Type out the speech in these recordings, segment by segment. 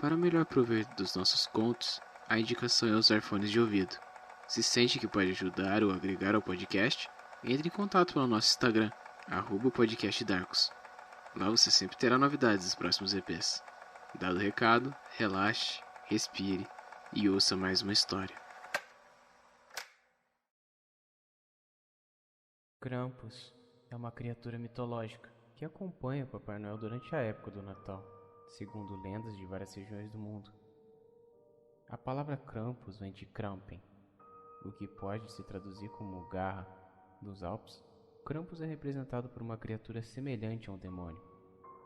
Para melhor proveito dos nossos contos, a indicação é usar fones de ouvido. Se sente que pode ajudar ou agregar ao podcast, entre em contato pelo nosso Instagram, @podcastdarkos. Lá você sempre terá novidades dos próximos EPs. Dado o recado, relaxe, respire e ouça mais uma história. Krampus é uma criatura mitológica que acompanha Papai Noel durante a época do Natal, segundo lendas de várias regiões do mundo. A palavra Krampus vem de Krampen, o que pode se traduzir como garra. Dos Alpes, Krampus é representado por uma criatura semelhante a um demônio.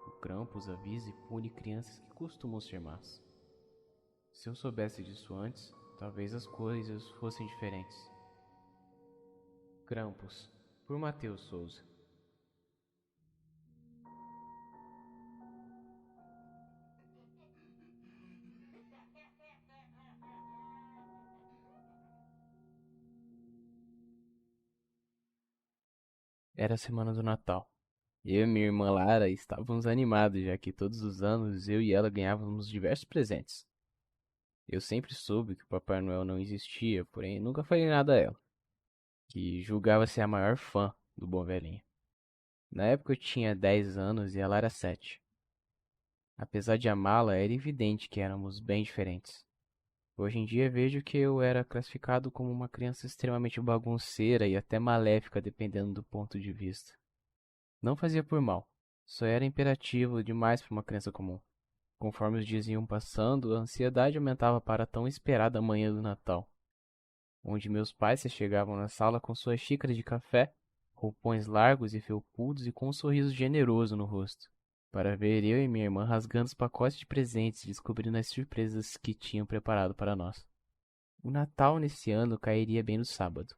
O Krampus avisa e pune crianças que costumam ser más. Se eu soubesse disso antes, talvez as coisas fossem diferentes. Krampus, por Matheus Souza. Era a semana do Natal. Eu e minha irmã Lara estávamos animados, já que todos os anos eu e ela ganhávamos diversos presentes. Eu sempre soube que o Papai Noel não existia, porém nunca falei nada a ela, que julgava ser a maior fã do bom velhinho. Na época eu tinha 10 anos e ela era 7. Apesar de amá-la, era evidente que éramos bem diferentes. Hoje em dia vejo que eu era classificado como uma criança extremamente bagunceira e até maléfica, dependendo do ponto de vista. Não fazia por mal, só era imperativo demais para uma criança comum. Conforme os dias iam passando, a ansiedade aumentava para a tão esperada manhã do Natal, onde meus pais se chegavam na sala com suas xícaras de café, roupões largos e felpudos e com um sorriso generoso no rosto, para ver eu e minha irmã rasgando os pacotes de presentes e descobrindo as surpresas que tinham preparado para nós. O Natal nesse ano cairia bem no sábado.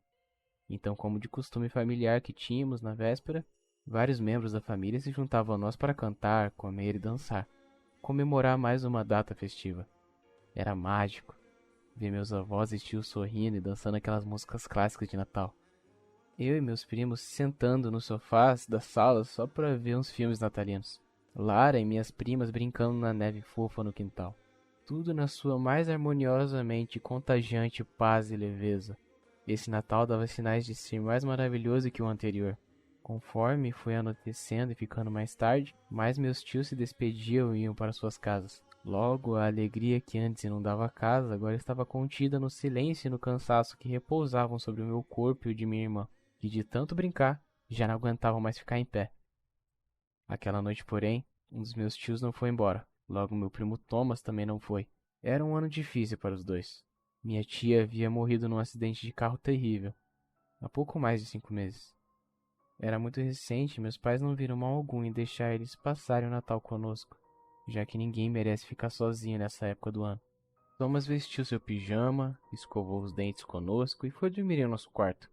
Então, como de costume familiar que tínhamos na véspera, vários membros da família se juntavam a nós para cantar, comer e dançar, comemorar mais uma data festiva. Era mágico ver meus avós e tios sorrindo e dançando aquelas músicas clássicas de Natal. Eu e meus primos sentando nos sofás da sala só para ver uns filmes natalinos. Lara e minhas primas brincando na neve fofa no quintal. Tudo na sua mais harmoniosamente contagiante paz e leveza. Esse Natal dava sinais de ser mais maravilhoso que o anterior. Conforme foi anoitecendo e ficando mais tarde, mais meus tios se despediam e iam para suas casas. Logo, a alegria que antes inundava a casa agora estava contida no silêncio e no cansaço que repousavam sobre o meu corpo e o de minha irmã, que de tanto brincar já não aguentavam mais ficar em pé. Aquela noite, porém, um dos meus tios não foi embora. Logo, meu primo Thomas também não foi. Era um ano difícil para os dois. Minha tia havia morrido num acidente de carro terrível, há pouco mais de 5 meses. Era muito recente e meus pais não viram mal algum em deixar eles passarem o Natal conosco, já que ninguém merece ficar sozinho nessa época do ano. Thomas vestiu seu pijama, escovou os dentes conosco e foi dormir em nosso quarto,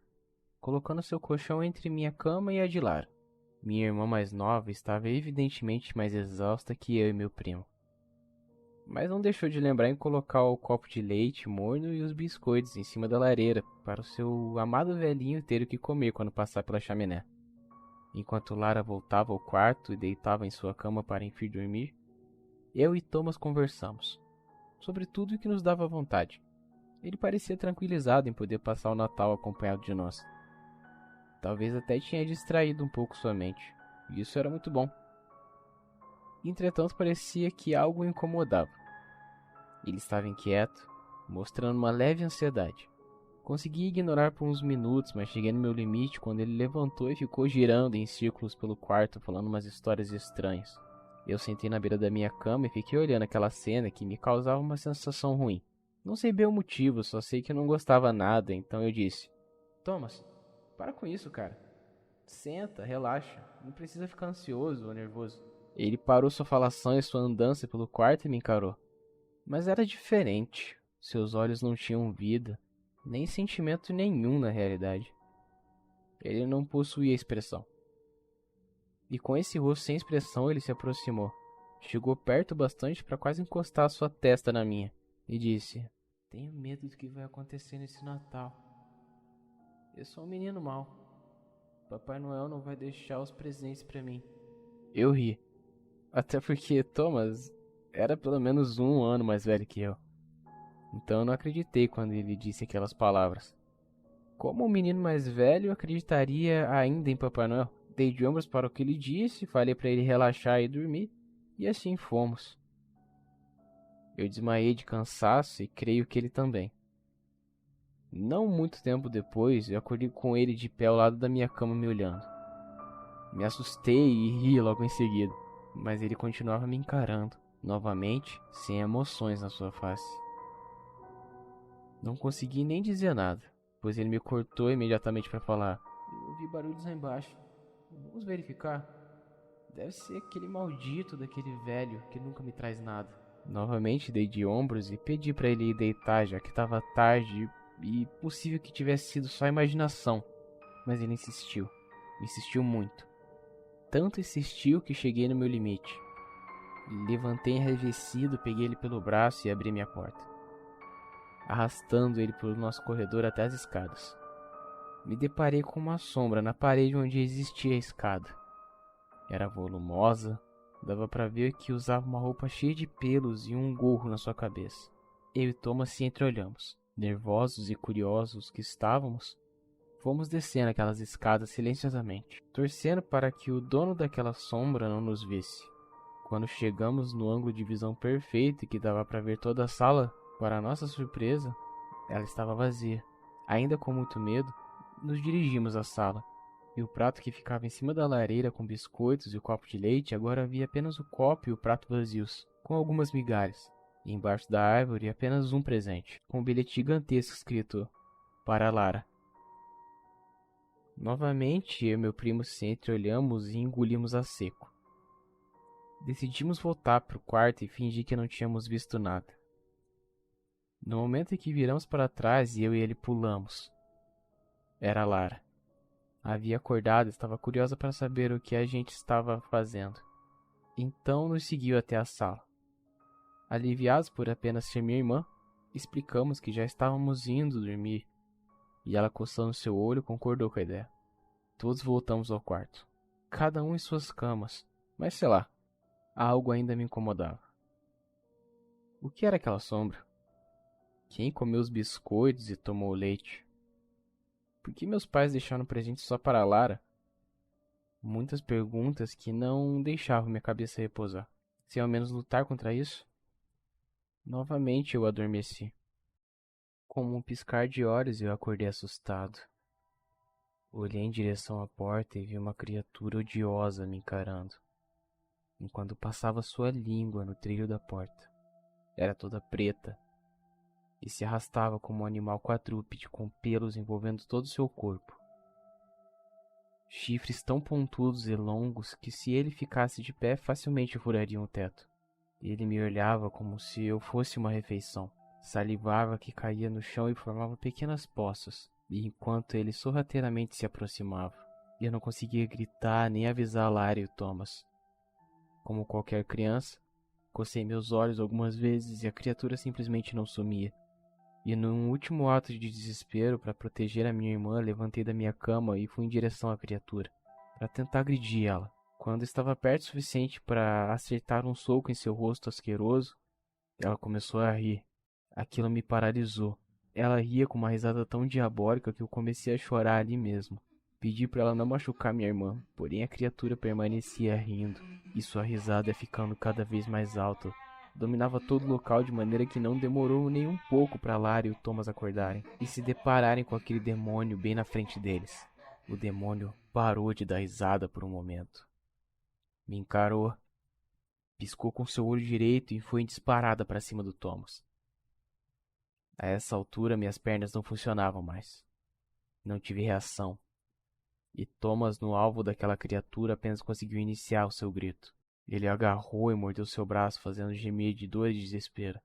colocando seu colchão entre minha cama e a de Lara. Minha irmã mais nova estava evidentemente mais exausta que eu e meu primo, mas não deixou de lembrar em colocar o copo de leite morno e os biscoitos em cima da lareira para o seu amado velhinho ter o que comer quando passar pela chaminé. Enquanto Lara voltava ao quarto e deitava em sua cama para enfim dormir, eu e Thomas conversamos sobre tudo o que nos dava vontade. Ele parecia tranquilizado em poder passar o Natal acompanhado de nós. Talvez até tinha distraído um pouco sua mente, e isso era muito bom. Entretanto, parecia que algo o incomodava. Ele estava inquieto, mostrando uma leve ansiedade. Consegui ignorar por uns minutos, mas cheguei no meu limite quando ele levantou e ficou girando em círculos pelo quarto, falando umas histórias estranhas. Eu sentei na beira da minha cama e fiquei olhando aquela cena que me causava uma sensação ruim. Não sei bem o motivo, só sei que eu não gostava nada, então eu disse: Thomas, para com isso, cara. Senta, relaxa, não precisa ficar ansioso ou nervoso. Ele parou sua falação e sua andança pelo quarto e me encarou. Mas era diferente. Seus olhos não tinham vida, nem sentimento nenhum na realidade. Ele não possuía expressão. E com esse rosto sem expressão ele se aproximou. Chegou perto bastante para quase encostar sua testa na minha. E disse: Tenho medo do que vai acontecer nesse Natal. Eu sou um menino mau. Papai Noel não vai deixar os presentes para mim. Eu ri. Até porque, Thomas, era pelo menos 1 ano mais velho que eu. Então eu não acreditei quando ele disse aquelas palavras. Como um menino mais velho, eu acreditaria ainda em Papai Noel. Dei de ombros para o que ele disse, falei para ele relaxar e dormir, e assim fomos. Eu desmaiei de cansaço e creio que ele também. Não muito tempo depois, eu acordei com ele de pé ao lado da minha cama me olhando. Me assustei e ri logo em seguida, mas ele continuava me encarando, novamente, sem emoções na sua face. Não consegui nem dizer nada, pois ele me cortou imediatamente para falar: "Eu ouvi barulhos lá embaixo. Vamos verificar. Deve ser aquele maldito daquele velho que nunca me traz nada." Novamente dei de ombros e pedi para ele ir deitar, já que estava tarde e possível que tivesse sido só imaginação. Mas ele insistiu. Insistiu muito. Tanto insistiu que cheguei no meu limite. Levantei enraivecido, peguei ele pelo braço e abri minha porta, arrastando ele pelo nosso corredor até as escadas. Me deparei com uma sombra na parede onde existia a escada. Era volumosa, dava para ver que usava uma roupa cheia de pelos e um gorro na sua cabeça. Eu e Thomas se entreolhamos. Nervosos e curiosos que estávamos, fomos descendo aquelas escadas silenciosamente, torcendo para que o dono daquela sombra não nos visse. Quando chegamos no ângulo de visão perfeito e que dava para ver toda a sala, para nossa surpresa, ela estava vazia. Ainda com muito medo, nos dirigimos à sala. E o prato que ficava em cima da lareira com biscoitos e o copo de leite, agora havia apenas o copo e o prato vazios, com algumas migalhas. E embaixo da árvore apenas um presente, com um bilhete gigantesco escrito: "Para Lara." Novamente, eu e meu primo se entreolhamos e engolimos a seco. Decidimos voltar para o quarto e fingir que não tínhamos visto nada. No momento em que viramos para trás, eu e ele pulamos. Era Lara. Havia acordado e estava curiosa para saber o que a gente estava fazendo. Então nos seguiu até a sala. Aliviados por apenas ser minha irmã, explicamos que já estávamos indo dormir, e ela, coçando seu olho, concordou com a ideia. Todos voltamos ao quarto, cada um em suas camas, mas sei lá, algo ainda me incomodava. O que era aquela sombra? Quem comeu os biscoitos e tomou o leite? Por que meus pais deixaram presente só para a Lara? Muitas perguntas que não deixavam minha cabeça repousar. Sem ao menos lutar contra isso? Novamente eu adormeci. Como um piscar de olhos, eu acordei assustado. Olhei em direção à porta e vi uma criatura odiosa me encarando, enquanto passava sua língua no trilho da porta. Era toda preta e se arrastava como um animal quadrúpede com pelos envolvendo todo o seu corpo. Chifres tão pontudos e longos que, se ele ficasse de pé, facilmente furariam o teto. Ele me olhava como se eu fosse uma refeição. Salivava que caía no chão e formava pequenas poças, e enquanto ele sorrateiramente se aproximava, eu não conseguia gritar nem avisar Lara e o Thomas. Como qualquer criança, cocei meus olhos algumas vezes e a criatura simplesmente não sumia. E num último ato de desespero para proteger a minha irmã, levantei da minha cama e fui em direção à criatura, para tentar agredir ela. Quando estava perto o suficiente para acertar um soco em seu rosto asqueroso, ela começou a rir. Aquilo me paralisou. Ela ria com uma risada tão diabólica que eu comecei a chorar ali mesmo. Pedi para ela não machucar minha irmã, porém a criatura permanecia rindo, e sua risada ia ficando cada vez mais alta. Dominava todo o local de maneira que não demorou nem um pouco para Lara e o Thomas acordarem e se depararem com aquele demônio bem na frente deles. O demônio parou de dar risada por um momento. Me encarou, piscou com seu olho direito e foi em disparada para cima do Thomas. A essa altura minhas pernas não funcionavam mais. Não tive reação. E Thomas, no alvo daquela criatura, apenas conseguiu iniciar o seu grito. Ele agarrou e mordeu seu braço, fazendo gemir de dor e desespero.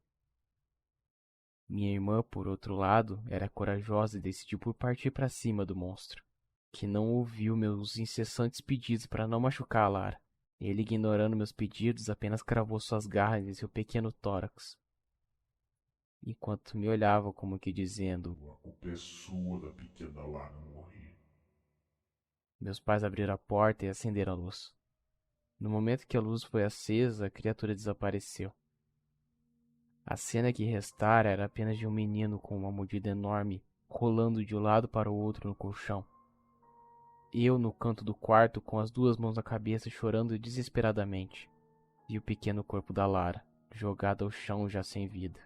Minha irmã, por outro lado, era corajosa e decidiu por partir para cima do monstro, que não ouviu meus incessantes pedidos para não machucar a Lara. Ele, ignorando meus pedidos, apenas cravou suas garras em seu pequeno tórax, enquanto me olhava como que dizendo: "A culpa é sua da pequena Lara morrer." Meus pais abriram a porta e acenderam a luz. No momento que a luz foi acesa, a criatura desapareceu. A cena que restara era apenas de um menino com uma mordida enorme, rolando de um lado para o outro no colchão. Eu no canto do quarto com as duas mãos na cabeça chorando desesperadamente. E o pequeno corpo da Lara, jogado ao chão já sem vida.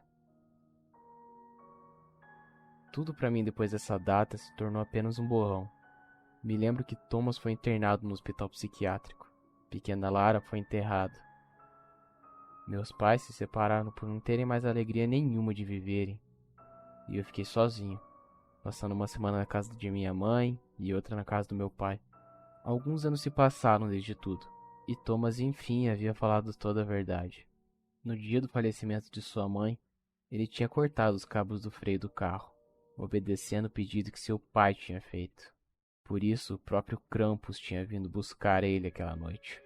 Tudo para mim depois dessa data se tornou apenas um borrão. Me lembro que Thomas foi internado no hospital psiquiátrico. Pequena Lara foi enterrada. Meus pais se separaram por não terem mais alegria nenhuma de viverem. E eu fiquei sozinho, passando uma semana na casa de minha mãe e outra na casa do meu pai. Alguns anos se passaram desde tudo, e Thomas enfim havia falado toda a verdade. No dia do falecimento de sua mãe, ele tinha cortado os cabos do freio do carro, obedecendo o pedido que seu pai tinha feito. Por isso, o próprio Krampus tinha vindo buscar ele aquela noite.